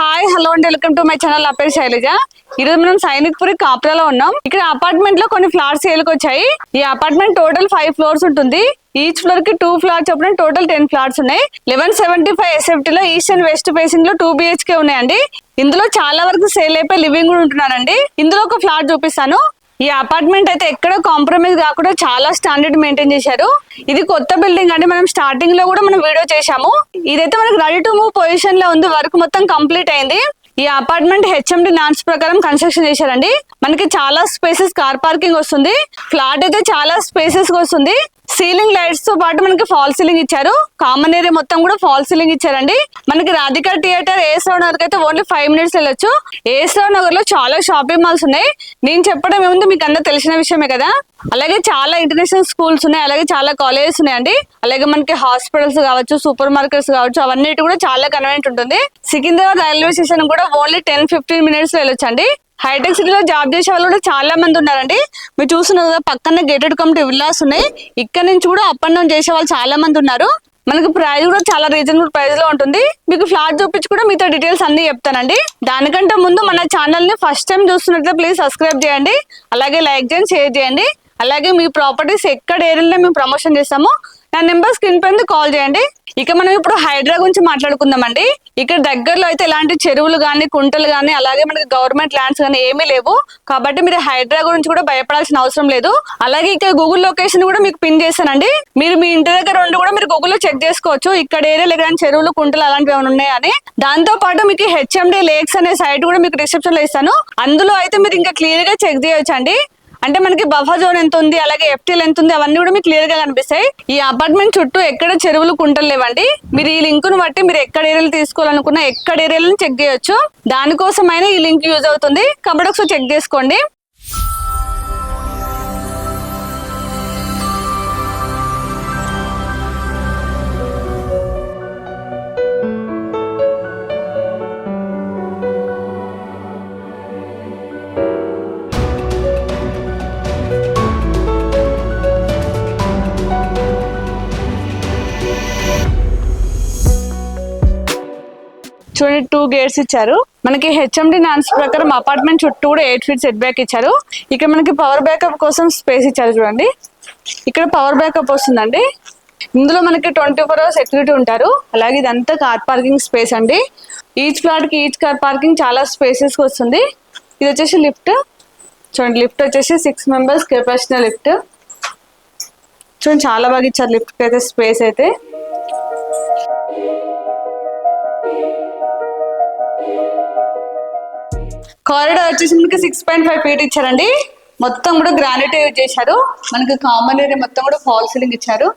Hi hello అండి, welcome to my channel. నా పేరు శైలజ. ఈ రోజు మనం సైనిక్పురి కాప్రాలో ఉన్నాం. ఇక్కడ అపార్ట్మెంట్ లో కొన్ని ఫ్లాట్స్ సేల్కి వచ్చాయి. ఈ అపార్ట్మెంట్ టోటల్ 5 ఫ్లోర్స్ ఉంటుంది. ఈచ్ ఫ్లోర్ కి 2 ఫ్లాట్స్ చొప్పున టోటల్ 10 ఫ్లాట్స్ ఉన్నాయి. 1175 SFT లో ఈస్ట్ అండ్ వెస్ట్ ఫేసింగ్ లో 2 BHK ఉన్నాయండి. ఇందులో చాలా వరకు సేల్ అయిపోయి లివింగ్ కూడా ఉంటున్నారండి. ఇందులో ఒక ఫ్లాట్ చూపిస్తాను. ఈ అపార్ట్మెంట్ అయితే ఎక్కడ కాంప్రమైజ్ కాకుండా చాలా స్టాండర్డ్ మెయింటైన్ చేశారు. ఇది కొత్త బిల్డింగ్ అండి. మనం స్టార్టింగ్ లో కూడా మనం వీడియో చేశాము. ఇదైతే మనకి రెడీ టు మూవ్ పొజిషన్ లో ఉంది. వర్క్ మొత్తం కంప్లీట్ అయింది. ఈ అపార్ట్మెంట్ HMD నామ్స్ ప్రకారం కన్స్ట్రక్షన్ చేశారండి. మనకి చాలా స్పేసెస్ కార్ పార్కింగ్ వస్తుంది. ఫ్లాట్ అయితే చాలా స్పేసెస్ వస్తుంది. సీలింగ్ లైట్స్ తో పాటు మనకి ఫాల్ సీలింగ్ ఇచ్చారు. కామన్ ఏరియా మొత్తం కూడా ఫాల్ సీలింగ్ ఇచ్చారండి. మనకి రాధికా థియేటర్ AS రావు నగర్ అయితే ఓన్లీ 5 minutes వెళ్ళొచ్చు. AS రావు నగర్ లో చాలా షాపింగ్ మాల్స్ ఉన్నాయి. నేను చెప్పడం ఏముంది, మీకు అందరూ తెలిసిన విషయమే కదా. అలాగే చాలా ఇంటర్నేషనల్ స్కూల్స్ ఉన్నాయి. అలాగే చాలా కాలేజెస్ ఉన్నాయండి. అలాగే మనకి హాస్పిటల్స్ కావచ్చు, సూపర్ మార్కెట్స్ కావచ్చు, అవన్నిటి కూడా చాలా కన్వీనియంట్ ఉంటుంది. సికింద్రాబాద్ రైల్వే స్టేషన్ కూడా ఓన్లీ 10-15 minutes లో వెళ్ళొచ్చండి. హైటెక్ సిటీలో జాబ్ చేసే వాళ్ళు కూడా చాలా మంది ఉన్నారండి. మీరు చూస్తున్నారు కదా, పక్కన గేటెడ్ కమ్యూనిటీ విల్లాస్ ఉన్నాయి. ఇక్కడ నుంచి కూడా అప్ అండ్ డౌన్ చేసే వాళ్ళు చాలా మంది ఉన్నారు. మనకి ప్రైస్ కూడా చాలా రీజనబుల్ ప్రైస్ లో ఉంటుంది. మీకు ఫ్లాట్ చూపించి కూడా మీతో డీటెయిల్స్ అన్ని చెప్తానండి. దానికంటే ముందు మన ఛానల్ ని ఫస్ట్ టైం చూస్తున్నట్లయితే ప్లీజ్ సబ్స్క్రైబ్ చేయండి. అలాగే లైక్ చేయండి, షేర్ చేయండి. అలాగే మీ ప్రాపర్టీస్ ఎక్కడ ఏరియాలో మేము ప్రమోషన్ చేస్తామో నా నెంబర్ స్క్రీన్ పైన కాల్ చేయండి. ఇక మనం ఇప్పుడు హైడ్రా గురించి మాట్లాడుకుందామండి. ఇక్కడ దగ్గరలో అయితే ఎలాంటి చెరువులు కానీ, కుంటలు కానీ, అలాగే మనకి గవర్నమెంట్ ల్యాండ్స్ కానీ ఏమీ లేవు. కాబట్టి మీరు హైడ్రా గురించి కూడా భయపడాల్సిన అవసరం లేదు. అలాగే ఇక్కడ గూగుల్ లొకేషన్ కూడా మీకు పిన్ చేస్తానండి. మీరు మీ ఇంటి దగ్గర ఉండి కూడా మీరు గూగుల్లో చెక్ చేసుకోవచ్చు. ఇక్కడ ఏరియాలో ఎలాంటి చెరువులు, కుంటలు అలాంటివి ఏమైనా ఉన్నాయని. దాంతో పాటు మీకు HMD లేక్స్ అనే సైట్ కూడా మీకు డిస్క్రిప్షన్ లో ఇస్తాను. అందులో అయితే మీరు ఇంకా క్లియర్ గా చెక్ చేయొచ్చు అండి. అంటే మనకి బఫర్ జోన్ ఎంత ఉంది, అలాగే FTL ఎంత ఉంది, అవన్నీ కూడా మీకు క్లియర్ గా కనిపిస్తాయి. ఈ అపార్ట్మెంట్ చుట్టూ ఎక్కడ చెరువులు, కుంటలు లేవండి. మీరు ఈ లింక్ ను బట్టి మీరు ఎక్కడ ఏరియాలు తీసుకోవాలనుకున్నా ఎక్కడ ఏరియాలను చెక్ చేయొచ్చు. దానికోసమైనా ఈ లింక్ యూజ్ అవుతుంది కాబట్టి ఒకసారి చెక్ చేసుకోండి. చూడండి, 2 gates ఇచ్చారు. మనకి HMD నామ్స్ ప్రకారం అపార్ట్మెంట్ చుట్టూ కూడా 8 feet సెట్ బ్యాక్ ఇచ్చారు. ఇక్కడ మనకి పవర్ బ్యాకప్ కోసం స్పేస్ ఇచ్చారు. చూడండి, ఇక్కడ పవర్ బ్యాకప్ వస్తుందండి. ఇందులో మనకి 24 hours సెక్యూరిటీ ఉంటారు. అలాగే ఇదంతా కార్ పార్కింగ్ స్పేస్ అండి. ఈచ్ ఫ్లాట్ కి ఈచ్ కార్ పార్కింగ్ చాలా స్పేసెస్ వస్తుంది. ఇది వచ్చేసి లిఫ్ట్. చూడండి, లిఫ్ట్ వచ్చేసి 6 members కెపాసిటీ లిఫ్ట్. చూడండి, చాలా బాగా ఇచ్చారు లిఫ్ట్ కి అయితే స్పేస్ అయితే. కారిడార్ వచ్చేసి మనకి 6.5 feet ఇచ్చారండి. మొత్తం కూడా గ్రానైట్ యూజ్ చేశారు. మనకి కామన్ ఏరియా మొత్తం కూడా ఫాల్ సీలింగ్ ఇచ్చారు.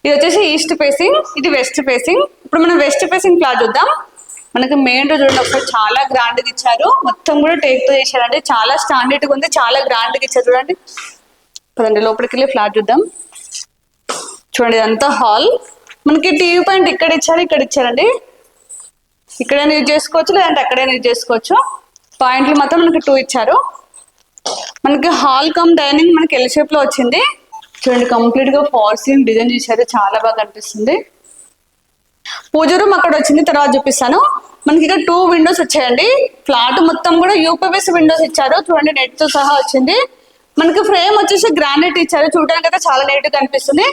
ఇది వచ్చేసి ఈస్ట్ ఫేసింగ్, ఇది వెస్ట్ ఫేసింగ్. ఇప్పుడు మనం వెస్ట్ ఫేసింగ్ ఫ్లాట్ చూద్దాం. మనకి మెయిన్ రోడ్ చూడండి, ఒకసారి చాలా గ్రాండ్ గా ఇచ్చారు. మొత్తం కూడా టేక్ తో చేశారండి. చాలా స్టాండర్డ్ గా ఉంది, చాలా గ్రాండ్ గా ఇచ్చారు. చూడండి, పదండి లోపలికి వెళ్ళి ఫ్లాట్ చూద్దాం. చూడండి, ఇదంతా హాల్. మనకి టీవీ పాయింట్ ఇక్కడ ఇచ్చారు, ఇక్కడ ఇచ్చారండి. ఇక్కడైనా యూజ్ చేసుకోవచ్చు, లేదంటే అక్కడైనా యూజ్ చేసుకోవచ్చు. పాయింట్లు మాత్రం మనకి 2 ఇచ్చారు. మనకి హాల్ కమ్ డైనింగ్ మనకి L షేప్ లో వచ్చింది. చూడండి, కంప్లీట్ గా ఫాల్ సీలింగ్ డిజైన్ చేశారు. చాలా బాగా కనిపిస్తుంది. పూజ రూమ్ అక్కడ వచ్చింది, తర్వాత చూపిస్తాను. మనకి ఇక్కడ 2 windows వచ్చాయండి. ఫ్లాట్ మొత్తం కూడా UPVC విండోస్ ఇచ్చారు. చూడండి, నెట్ తో సహా వచ్చింది. మనకి ఫ్రేమ్ వచ్చేసి గ్రానైట్ ఇచ్చారు. చూడడానికి అయితే చాలా నీట్ గా కనిపిస్తుంది.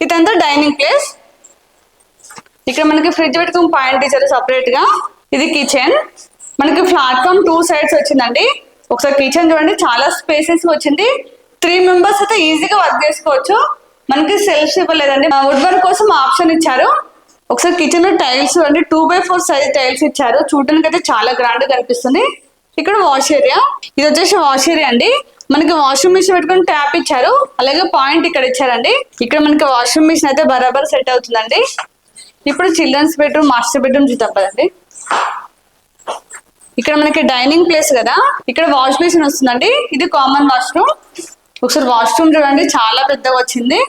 ఇదంతా డైనింగ్ ప్లేస్. ఇక్కడ మనకి ఫ్రిడ్జ్ పెట్టుకుని పాయింట్ ఇచ్చారు సపరేట్ గా. ఇది కిచెన్. మనకి ప్లాట్ఫామ్ 2 sides వచ్చిందండి. ఒకసారి కిచెన్ చూడండి, చాలా స్పేసెస్ వచ్చింది. 3 members అయితే ఈజీగా వర్క్ చేసుకోవచ్చు. మనకి సెల్ఫ్స్ ఇవ్వలేదండి. వుడ్ వర్క్ కోసం ఆప్షన్ ఇచ్చారు. ఒకసారి కిచెన్ లో టైల్స్ చూడండి, 2x4 size టైల్స్ ఇచ్చారు. చూడడానికి అయితే చాలా గ్రాండ్ గా కనిపిస్తుంది. ఇక్కడ వాష్ ఏరియా. ఇది వచ్చేసి వాష్ ఏరియా అండి. మనకి వాషింగ్ మిషన్ పెట్టుకుని ట్యాప్ ఇచ్చారు. అలాగే పాయింట్ ఇక్కడ ఇచ్చారండి. ఇక్కడ మనకి వాషింగ్ మిషన్ అయితే బరాబర్ సెట్ అవుతుందండి. ఇప్పుడు చిల్డ్రన్స్ బెడ్రూమ్, మాస్టర్ బెడ్రూమ్ చూద్దాం కదండి. ఇక్కడ మనకి డైనింగ్ ప్లేస్ కదా, ఇక్కడ వాష్ బేసిన్ వస్తుందండి. ఇది కామన్ వాష్రూమ్. ఒకసారి వాష్రూమ్ చూడండి, చాలా పెద్దగా వచ్చింది.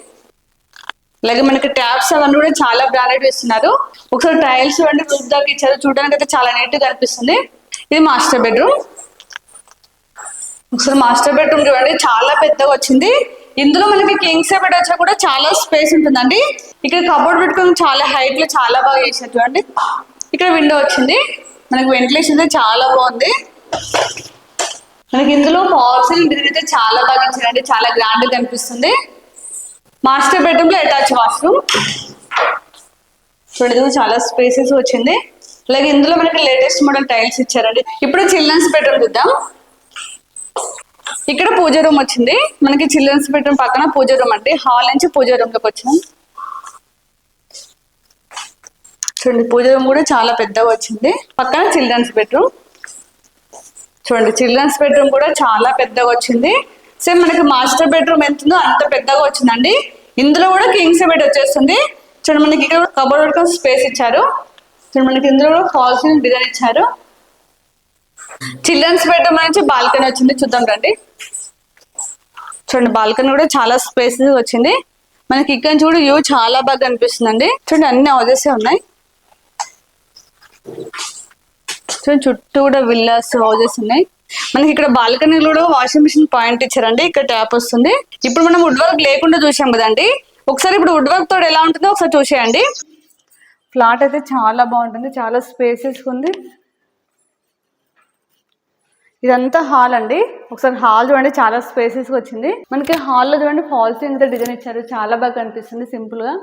అలాగే మనకి ట్యాప్స్ అవన్నీ కూడా చాలా బ్రాండెడ్ ఇస్తున్నారు. ఒకసారి టైల్స్ చూడండి, రూఫ్ దాకా ఇచ్చారు. చూడడానికి అయితే చాలా నీట్ గా కనిపిస్తుంది. ఇది మాస్టర్ బెడ్రూమ్. ఒకసారి మాస్టర్ బెడ్రూమ్ చూడండి, చాలా పెద్దగా వచ్చింది. ఇందులో మనకి కింగ్ సైజ్ బెడ్ వచ్చా కూడా చాలా స్పేస్ ఉంటుందండి. ఇక్కడ కబోర్డ్ పెట్టుకొని చాలా హైట్ లో చాలా బాగా చేశారు చూడండి. ఇక్కడ విండో వచ్చింది. మనకి వెంటిలేషన్ అయితే చాలా బాగుంది. మనకి ఇందులో ఫాల్ సీలింగ్ డిజైన్ అయితే చాలా బాగా ఇచ్చారండి, చాలా గ్రాండ్ గా కనిపిస్తుంది. మాస్టర్ బెడ్రూమ్ లో అటాచ్ వాష్రూమ్ చూడదు, చాలా స్పేసెస్ వచ్చింది. అలాగే ఇందులో మనకి లేటెస్ట్ మోడల్ టైల్స్ ఇచ్చారండి. ఇప్పుడు చిల్డ్రన్స్ బెడ్రూమ్ చూద్దాం. ఇక్కడ పూజ రూమ్ వచ్చింది. మనకి చిల్డ్రన్స్ బెడ్రూమ్ పక్కన పూజ రూమ్ అండి. హాల్ నుంచి పూజ రూమ్ లోకి వచ్చినాం. చూడండి పూజ రూమ్ కూడా చాలా పెద్దగా వచ్చింది. పక్కన చిల్డ్రన్స్ బెడ్రూమ్ చూడండి, చిల్డ్రన్స్ బెడ్రూమ్ కూడా చాలా పెద్దగా వచ్చింది. సేమ్ మనకి మాస్టర్ బెడ్రూమ్ ఎంత ఉందో అంత పెద్దగా వచ్చిందండి. ఇందులో కూడా కింగ్స్ బెడ్ వచ్చేస్తుంది. చూడండి మనకి ఇక్కడ కబోర్డ్ వరకు స్పేస్ ఇచ్చారు. చూడండి మనకి ఇందులో కూడా ఫాల్ సీలింగ్ డిజైన్ ఇచ్చారు. చిల్డ్రన్స్ బెడ్రూమ్ నుంచి బాల్కనీ వచ్చింది, చూద్దాం రండి. చూడండి బాల్కనీ కూడా చాలా స్పేస్ వచ్చింది. మనకి ఇక్కడ చూడు వ్యూ చాలా బాగా అనిపిస్తుందండి. చూడండి అన్ని హౌజెస్ ఉన్నాయి. చూడండి చుట్టూ కూడా విల్లాస్ హౌజెస్ ఉన్నాయి. మనకి ఇక్కడ బాల్కనీలో కూడా వాషింగ్ మిషన్ పాయింట్ ఇచ్చారండి. ఇక్కడ ట్యాప్ వస్తుంది. ఇప్పుడు మనం వుడ్ వర్క్ లేకుండా చూసాం కదండి, ఒకసారి ఇప్పుడు వుడ్ వర్క్ తోడు ఎలా ఉంటుందో ఒకసారి చూసేయండి. ఫ్లాట్ అయితే చాలా బాగుంటుంది, చాలా స్పేసెస్ ఉంది. ఇదంతా హాల్ అండి. ఒకసారి హాల్ చూడండి, చాలా స్పేసెస్ వచ్చింది. మనకి హాల్లో చూడండి ఫాల్ సీలింగ్ డిజైన్ ఇచ్చారు, చాలా బాగా కనిపిస్తుంది సింపుల్ గా.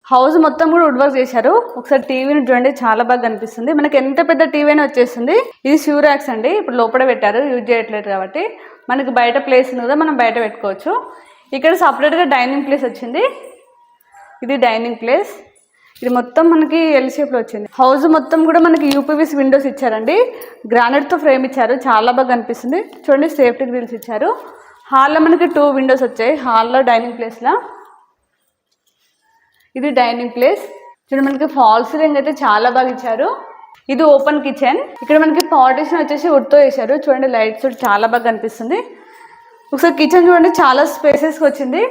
హౌస్ మొత్తం కూడా వుడ్ వర్క్ చేశారు. ఒకసారి టీవీని చూడండి, చాలా బాగా కనిపిస్తుంది. మనకి ఎంత పెద్ద టీవీ అయినా వచ్చేస్తుంది. ఇది షూరాక్స్ అండి, ఇప్పుడు లోపల పెట్టారు, యూజ్ చేయట్లేదు కాబట్టి. మనకి బయట ప్లేస్ ఉంది కదా, మనం బయట పెట్టుకోవచ్చు. ఇక్కడ సపరేట్గా డైనింగ్ ప్లేస్ వచ్చింది. ఇది డైనింగ్ ప్లేస్. ఇది మొత్తం మనకి ఎల్ షేప్లో వచ్చింది. హౌస్ మొత్తం కూడా మనకి యూపీవీసీ విండోస్ ఇచ్చారండి. గ్రానైట్తో ఫ్రేమ్ ఇచ్చారు, చాలా బాగా కనిపిస్తుంది. చూడండి సేఫ్టీ గ్రిల్స్ ఇచ్చారు. హాల్లో మనకి 2 విండోస్ వచ్చాయి. హాల్లో డైనింగ్ ప్లేస్లో ఇది డైనింగ్ ప్లేస్. చూడండి మనకి ఫాల్ సీలింగ్ అయితే చాలా బాగా ఇచ్చారు. ఇది ఓపెన్ కిచెన్. ఇక్కడ మనకి పార్టిషన్ వచ్చేసి వుడ్తో వేశారు. చూడండి లైట్స్ చాలా బాగా కనిపిస్తుంది. ఒకసారి కిచెన్ చూడండి, చాలా స్పేసెస్ వచ్చింది.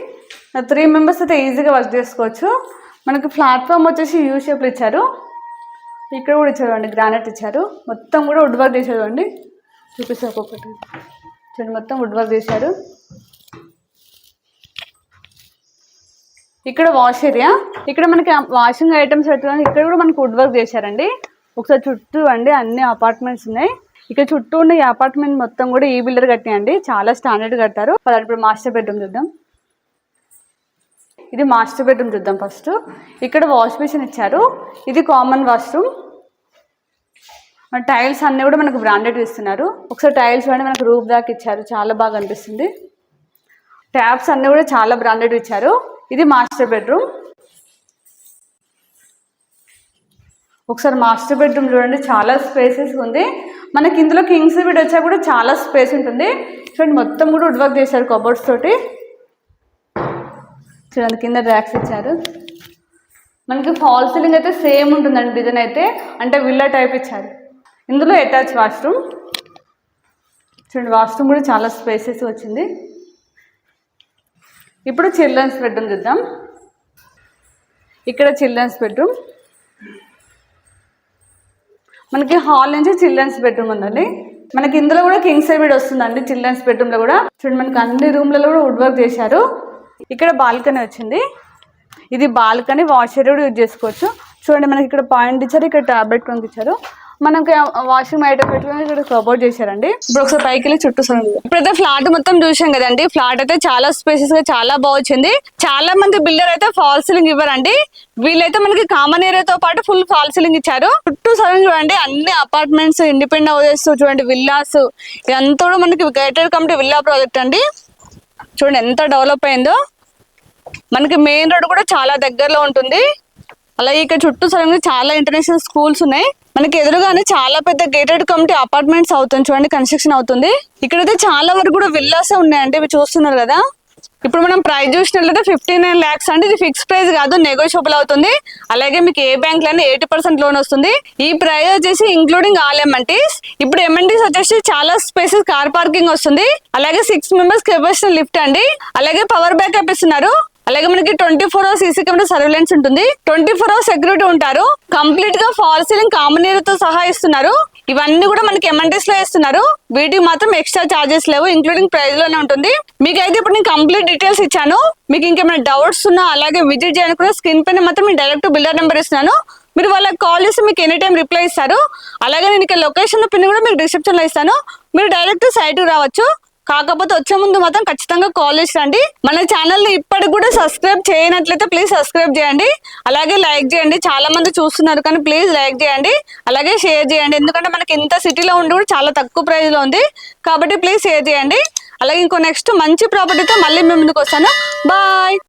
3 మెంబర్స్ అయితే ఈజీగా వర్క్ చేసుకోవచ్చు. మనకి ప్లాట్ఫామ్ వచ్చేసి యూ షేప్లో ఇచ్చారు. ఇక్కడ కూడా ఇచ్చారు అండి, గ్రానైట్ ఇచ్చారు. మొత్తం కూడా వుడ్ వర్క్ చేశారు అండి. చూపిస్తారు ఒక్కొక్కటి. చూడండి మొత్తం వుడ్ వర్క్ చేశారు. ఇక్కడ వాష్ ఏరియా. ఇక్కడ మనకి వాషింగ్ ఐటమ్స్ పెట్టుకోవడానికి ఇక్కడ కూడా మనకి వుడ్ వర్క్ చేశారండి. ఒకసారి చుట్టూ అండి అన్ని అపార్ట్మెంట్స్ ఉన్నాయి. ఇక్కడ చుట్టూ ఉన్న ఈ అపార్ట్మెంట్ మొత్తం కూడా ఈ బిల్డర్ కట్టినాయండి, చాలా స్టాండర్డ్ కట్టారు. ఇప్పుడు మాస్టర్ బెడ్రూమ్ చూద్దాం. ఇది మాస్టర్ బెడ్రూమ్ చూద్దాం ఫస్ట్. ఇక్కడ వాష్ బేసిన్ ఇచ్చారు. ఇది కామన్ వాష్రూమ్. టైల్స్ అన్నీ కూడా మనకు బ్రాండెడ్ ఇస్తున్నారు. ఒకసారి టైల్స్ చూడండి, మనకు రూఫ్ దాకా ఇచ్చారు, చాలా బాగా అనిపిస్తుంది. ట్యాప్స్ అన్నీ కూడా చాలా బ్రాండెడ్ ఇచ్చారు. ఇది మాస్టర్ బెడ్రూమ్. ఒకసారి మాస్టర్ బెడ్రూమ్ చూడండి, చాలా స్పేసెస్ ఉంది. మనకి ఇందులో కింగ్స్ బెడ్ వచ్చా కూడా చాలా స్పేస్ ఉంటుంది. చూడండి మొత్తం కూడా వుడ్ వర్క్ చేశారు కబోర్డ్స్ తోటి. చూడండి కింద ర్యాక్స్ ఇచ్చారు. మనకి ఫాల్ సీలింగ్ అయితే సేమ్ ఉంటుందండి డిజైన్ అయితే, అంటే విల్లా టైప్ ఇచ్చారు. ఇందులో అటాచ్ వాష్రూమ్. చూడండి వాష్రూమ్ కూడా చాలా స్పేసెస్ వచ్చింది. ఇప్పుడు చిల్డ్రన్స్ బెడ్రూమ్ చూద్దాం. ఇక్కడ చిల్డ్రన్స్ బెడ్రూమ్. మనకి హాల్ నుంచి చిల్డ్రన్స్ బెడ్రూమ్ ఉందండి. మనకి ఇందులో కూడా కింగ్ సైజ్ బెడ్ వస్తుందండి. చిల్డ్రన్స్ బెడ్రూమ్లో కూడా చూడండి మనకి అన్ని రూమ్లలో కూడా వుడ్ వర్క్ చేశారు. ఇక్కడ బాల్కనీ వచ్చింది. ఇది బాల్కనీ, వాష్ ఏరియా కూడా యూజ్ చేసుకోవచ్చు. చూడండి మనకి ఇక్కడ పాయింట్ ఇచ్చారు, ఇక్కడ టాబ్లెట్ కొనికి ఇచ్చారు. మనకి వాషింగ్ ఐటమ్ పెట్టుకుని ఇక్కడ కబోర్డ్ చేశారండి. ఇప్పుడు ఒకసారి పైకి వెళ్ళి చుట్టూ చూడండి. ఇప్పుడైతే ఫ్లాట్ మొత్తం చూసాం కదండి. ఫ్లాట్ అయితే చాలా స్పేసెస్ గా చాలా బాగుంది. చాలా మంది బిల్డర్ అయితే ఫాల్ సీలింగ్ ఇవ్వరండి. వీళ్ళైతే మనకి కామన్ ఏరియాతో పాటు ఫుల్ ఫాల్ సీలింగ్ ఇచ్చారు. చుట్టూ సరౌండ్ చూడండి, అన్ని అపార్ట్మెంట్స్, ఇండిపెండెంట్ హౌసెస్, చూడండి విల్లాస్. ఇదంతా కూడా మనకి గేటెడ్ కమిటీ విల్లా ప్రాజెక్ట్ అండి. చూడండి ఎంత డెవలప్ అయిందో. మనకి మెయిన్ రోడ్ కూడా చాలా దగ్గరలో ఉంటుంది. అలాగే ఇక్కడ చుట్టూ సరౌండింగ్ చాలా ఇంటర్నేషనల్ స్కూల్స్ ఉన్నాయి. మనకి ఎదురుగానే చాలా పెద్ద గేటెడ్ కమిటీ అపార్ట్మెంట్స్ అవుతుంది. చూడండి కన్స్ట్రక్షన్ అవుతుంది. ఇక్కడైతే చాలా వరకు కూడా విల్లాసే ఉన్నాయండి, ఇవి చూస్తున్నారు కదా. ఇప్పుడు మనం ప్రైస్ చూసినట్లయితే 59 lakhs అండి. ఇది ఫిక్స్ ప్రైస్ కాదు, నెగోషియబుల్ అవుతుంది. అలాగే మీకు ఏ బ్యాంక్ లోనే 80% లోన్ వస్తుంది. ఈ ప్రైస్ వచ్చేసి ఇంక్లూడింగ్ ఆల్ ఎమ్ఎన్టీస్. ఇప్పుడు ఎమ్ఎన్టీస్ వచ్చేసి చాలా స్పేసెస్ కార్ పార్కింగ్ వస్తుంది. అలాగే 6 members కెపాసిటీ లిఫ్ట్ అండి. అలాగే పవర్ బ్యాకప్ ఇస్తున్నారు. అలాగే మనకి 24 hours సీసీ కెమెరా సర్వేలెన్స్ ఉంటుంది. 24 hours సెక్యూరిటీ ఉంటారు. కంప్లీట్ గా ఫాల్ సీలింగ్ కామన్ ఏరియాతో సహా ఇస్తున్నారు. ఇవన్నీ కూడా మనకి ఎంఎన్టీస్ లో ఇస్తున్నారు. వీటికి మాత్రం ఎక్స్ట్రా చార్జెస్ లేవు, ఇంక్లూడింగ్ ప్రైస్ లోనే ఉంటుంది. మీకైతే ఇప్పుడు నేను కంప్లీట్ డీటెయిల్స్ ఇచ్చాను. మీకు ఇంకేమైనా డౌట్స్ ఉన్నా అలాగే విజిట్ చేయడానికి కూడా స్క్రీన్ పైన మాత్రం నేను డైరెక్ట్ బిల్డర్ నెంబర్ ఇస్తున్నాను. మీరు వాళ్ళకి కాల్ చేసి మీకు ఎనీ టైం రిప్లై ఇస్తారు. అలాగే నేను ఇక్కడ లొకేషన్ పిన్ కూడా మీకు డిస్క్రిప్షన్ లో ఇస్తాను. మీరు డైరెక్ట్ సైట్ రావచ్చు. కాకపోతే వచ్చే ముందు మాత్రం ఖచ్చితంగా కాల్ చేసి రండి. మన ఛానల్ ని ఇప్పటికి కూడా సబ్స్క్రైబ్ చేయనట్లయితే ప్లీజ్ సబ్స్క్రైబ్ చేయండి. అలాగే లైక్ చేయండి. చాలా మంది చూస్తున్నారు కానీ ప్లీజ్ లైక్ చేయండి. అలాగే షేర్ చేయండి. ఎందుకంటే మనకి ఇంత సిటీలో ఉండి కూడా చాలా తక్కువ ప్రైస్ లో ఉంది కాబట్టి ప్లీజ్ షేర్ చేయండి. అలాగే ఇంకో నెక్స్ట్ మంచి ప్రాపర్టీతో మళ్ళీ మేము ముందుకు వస్తాను. బాయ్.